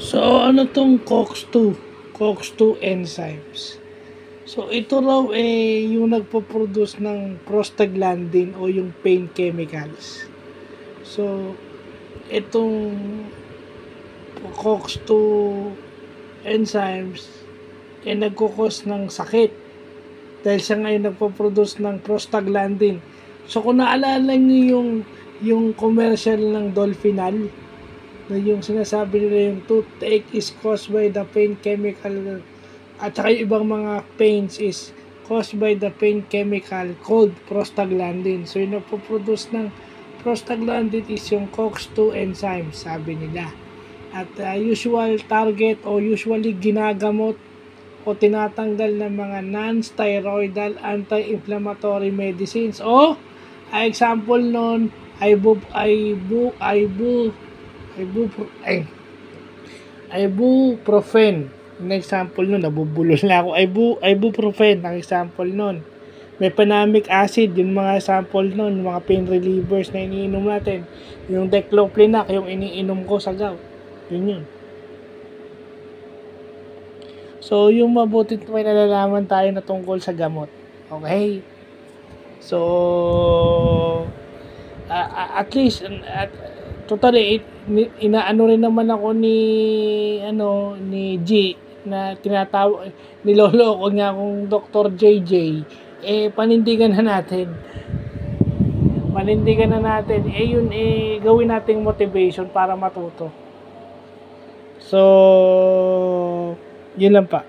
So, ano tong COX-2? COX-2 enzymes. So, ito raw yung nagpo-produce ng prostaglandin o yung pain chemicals. So, itong COX-2 enzymes nagkukos ng sakit dahil siya ngayon nagpo-produce ng prostaglandin. So, kung naalala niyo yung commercial ng Dolphinal, na yung sinasabi nila yung toothache is caused by the pain chemical at saka yung ibang mga pains is caused by the pain chemical called prostaglandin. So yung nagpo-produce ng prostaglandin is yung COX-2 enzyme, sabi nila. At usual target o usually ginagamot o tinatanggal ng mga non-steroidal anti-inflammatory medicines o example nun ibuprofen. Ang example nun, nabubulol na ako. Ibuprofen, ang example nun. Mefenamic acid, yung mga sample nun, yung mga pain relievers na iniinom natin. Yung Diclofenac, yung iniinom ko sa gout. Yun. So, yung mabuti may nalalaman tayo na tungkol sa gamot. Okay? So, at least, totally, inaano rin naman ako ni G na tinatawag, niloloko niya akong Dr. JJ. Panindigan na natin. Yun, gawin nating motivation para matuto. So, yun lang pa.